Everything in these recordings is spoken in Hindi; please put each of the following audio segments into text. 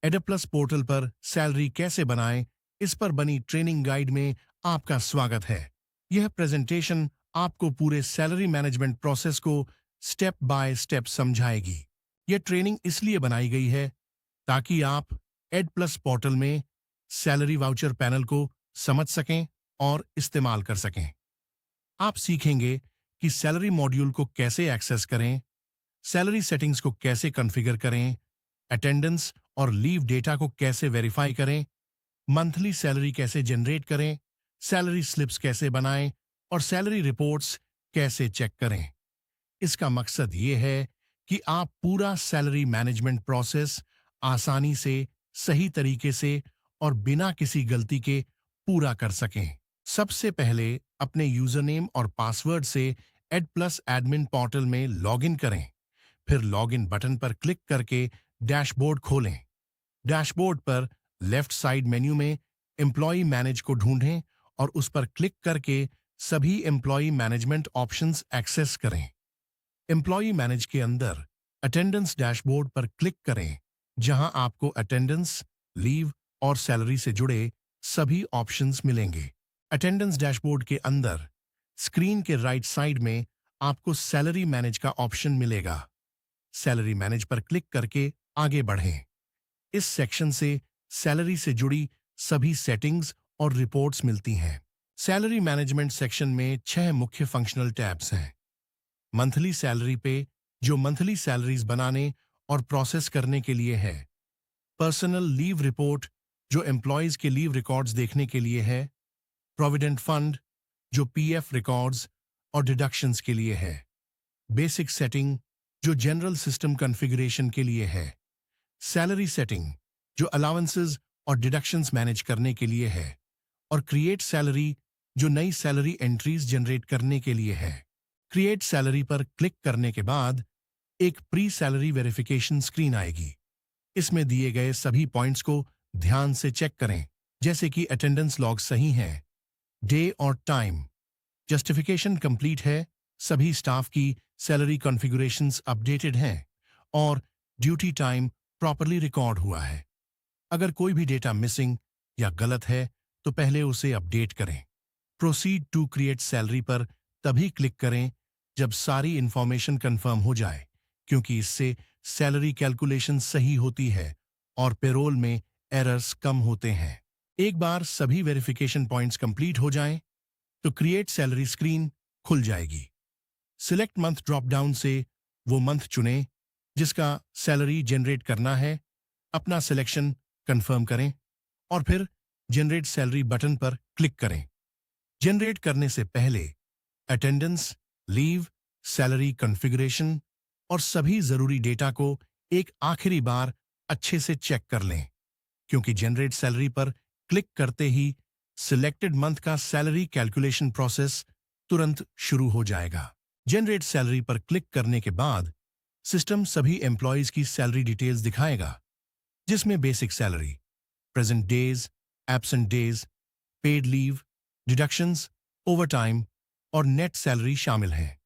एडप्लस पोर्टल पर सैलरी कैसे बनाएं, इस पर बनी ट्रेनिंग गाइड में आपका स्वागत है। यह प्रेजेंटेशन आपको पूरे सैलरी मैनेजमेंट प्रोसेस को स्टेप बाय स्टेप समझाएगी। यह ट्रेनिंग इसलिए बनाई गई है ताकि आप एडप्लस पोर्टल में सैलरी वाउचर पैनल को समझ सकें और इस्तेमाल कर सकें। आप सीखेंगे कि सैलरी मॉड्यूल को कैसे एक्सेस करें, सैलरी सेटिंग्स को कैसे कॉन्फ़िगर करें, अटेंडेंस और लीव डेटा को कैसे वेरीफाई करें, मंथली सैलरी कैसे जनरेट करें, सैलरी स्लिप्स कैसे बनाएं और सैलरी रिपोर्ट्स कैसे चेक करें। इसका मकसद ये है कि आप पूरा सैलरी मैनेजमेंट प्रोसेस आसानी से, सही तरीके से और बिना किसी गलती के पूरा कर सकें। सबसे पहले अपने यूजर नेम और पासवर्ड से एडप्लस एडमिन पोर्टल में लॉगिन करें। फिर लॉगिन बटन पर क्लिक करके डैशबोर्ड खोलें। डैशबोर्ड पर लेफ्ट साइड मेन्यू में एम्प्लॉय मैनेज को ढूंढें और उस पर क्लिक करके सभी एम्प्लॉय मैनेजमेंट ऑप्शंस एक्सेस करें। एम्प्लॉय मैनेज के अंदर अटेंडेंस डैशबोर्ड पर क्लिक करें, जहां आपको अटेंडेंस, लीव और सैलरी से जुड़े सभी ऑप्शंस मिलेंगे। अटेंडेंस डैशबोर्ड के अंदर स्क्रीन के राइट साइड में आपको सैलरी मैनेज का ऑप्शन मिलेगा। सैलरी मैनेज पर क्लिक करके आगे बढ़ें। इस सेक्शन से सैलरी से जुड़ी सभी सेटिंग्स और रिपोर्ट्स मिलती हैं। सैलरी मैनेजमेंट सेक्शन में 6 मुख्य फंक्शनल टैब्स हैं। मंथली सैलरी पे, जो मंथली सैलरीज बनाने और प्रोसेस करने के लिए है। पर्सनल लीव रिपोर्ट, जो एम्प्लॉयज के लीव रिकॉर्ड्स देखने के लिए है। प्रोविडेंट फंड, जो पीएफ रिकॉर्ड्स और डिडक्शंस के लिए है। बेसिक सेटिंग, जो जनरल सिस्टम कॉन्फ़िगरेशन के लिए है। सैलरी सेटिंग, जो अलाउंसेस और डिडक्शंस मैनेज करने के लिए है। और क्रिएट सैलरी, जो नई सैलरी एंट्रीज जनरेट करने के लिए है। क्रिएट सैलरी पर क्लिक करने के बाद एक प्री सैलरी वेरिफिकेशन स्क्रीन आएगी। इसमें दिए गए सभी पॉइंट्स को ध्यान से चेक करें, जैसे कि अटेंडेंस लॉग सही है, डे और टाइम, जस्टिफिकेशन कंप्लीट है, सभी स्टाफ की सैलरी कॉन्फ़िगरेशंस अपडेटेड हैं और ड्यूटी टाइम प्रॉपरली रिकॉर्ड हुआ है। अगर कोई भी डेटा मिसिंग या गलत है तो पहले उसे अपडेट करें। प्रोसीड टू क्रिएट सैलरी पर तभी क्लिक करें जब सारी इंफॉर्मेशन कंफर्म हो जाए, क्योंकि इससे सैलरी कैलकुलेशन सही होती है और पेरोल में एरर्स कम होते हैं। एक बार सभी वेरिफिकेशन पॉइंट्स कंप्लीट हो जाएं, तो क्रिएट सैलरी स्क्रीन खुल जाएगी। सिलेक्ट मंथ ड्रॉप डाउन से वो मंथ चुनें जिसका सैलरी जनरेट करना है, अपना सिलेक्शन कंफर्म करें और फिर जनरेट सैलरी बटन पर क्लिक करें। जनरेट करने से पहले अटेंडेंस, लीव, सैलरी कॉन्फ़िगरेशन और सभी जरूरी डेटा को एक आखिरी बार अच्छे से चेक कर लें, क्योंकि जनरेट सैलरी पर क्लिक करते ही सिलेक्टेड मंथ का सैलरी कैलकुलेशन प्रोसेस तुरंत शुरू हो जाएगा। जनरेट सैलरी पर क्लिक करने के बाद सिस्टम सभी एम्प्लॉयज की सैलरी डिटेल्स दिखाएगा, जिसमें basic salary, present days, absent days, paid leave, deductions, overtime और नेट सैलरी शामिल हैं।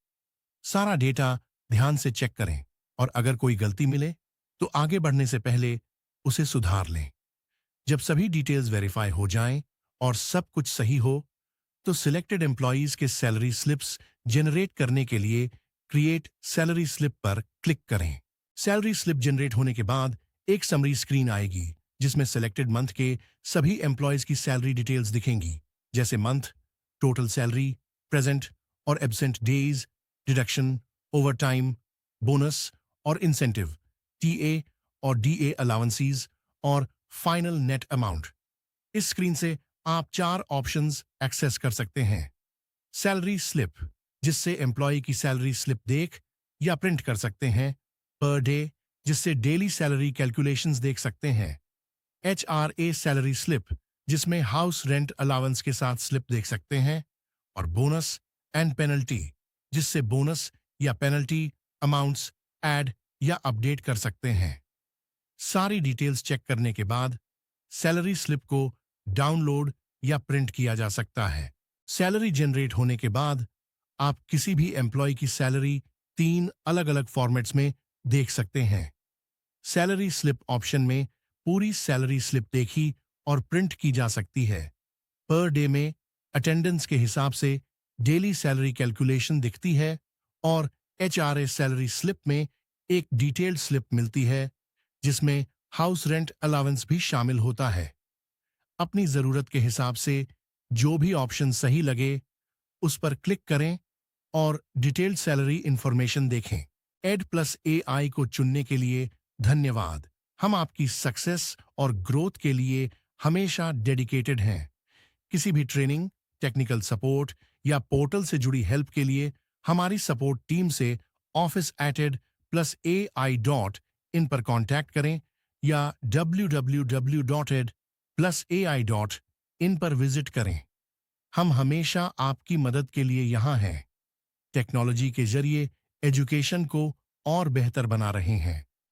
सारा डेटा ध्यान से चेक करें और अगर कोई गलती मिले तो आगे बढ़ने से पहले उसे सुधार लें। जब सभी डिटेल्स वेरीफाई हो जाएं और सब कुछ सही हो, तो सिलेक्टेड एम्प्लॉयज के सैलरी स्लिप्स जनरेट करने के लिए क्रिएट सैलरी स्लिप पर क्लिक करें। सैलरी स्लिप जनरेट होने के बाद एक समरी स्क्रीन आएगी, जिसमें सिलेक्टेड मंथ के सभी एम्प्लॉयज की सैलरी डिटेल्स दिखेंगी, जैसे मंथ, टोटल सैलरी, प्रेजेंट और absent days, deduction, overtime, bonus और इंसेंटिव, टीए और डीए अलाउंसेस और फाइनल नेट अमाउंट। इस स्क्रीन से आप 4 ऑप्शंस एक्सेस कर सकते हैं। सैलरी स्लिप, जिससे एम्प्लॉय की सैलरी स्लिप देख या प्रिंट कर सकते हैं। पर डे, जिससे डेली सैलरी कैलकुलेशंस देख सकते हैं। एचआरए सैलरी स्लिप, जिसमें हाउस रेंट अलाउंस के साथ स्लिप देख सकते हैं। और बोनस एंड पेनल्टी, जिससे बोनस या पेनल्टी अमाउंट्स ऐड या अपडेट कर सकते हैं। सारी डिटेल्स चेक करने के बाद सैलरी स्लिप को डाउनलोड या प्रिंट किया जा सकता है। सैलरी जनरेट होने के बाद आप किसी भी एम्प्लॉय की सैलरी 3 अलग अलग फॉर्मेट्स में देख सकते हैं। सैलरी स्लिप ऑप्शन में पूरी सैलरी स्लिप देखी और प्रिंट की जा सकती है। पर डे में अटेंडेंस के हिसाब से डेली सैलरी कैलकुलेशन दिखती है और एचआरए सैलरी स्लिप में एक डिटेल्ड स्लिप मिलती है जिसमें हाउस रेंट अलाउंस भी शामिल होता है। अपनी जरूरत के हिसाब से जो भी ऑप्शन सही लगे उस पर क्लिक करें और डिटेल्ड सैलरी इंफॉर्मेशन देखें। एड प्लस एआई को चुनने के लिए धन्यवाद। हम आपकी सक्सेस और ग्रोथ के लिए हमेशा डेडिकेटेड हैं। किसी भी ट्रेनिंग, टेक्निकल सपोर्ट या पोर्टल से जुड़ी हेल्प के लिए हमारी सपोर्ट टीम से office@plus.ai.in पर कांटेक्ट करें या www.ed+ai.in पर विजिट करें। हम हमेशा आपकी मदद के लिए यहाँ हैं। टेक्नोलॉजी के जरिए एजुकेशन को और बेहतर बना रहे हैं।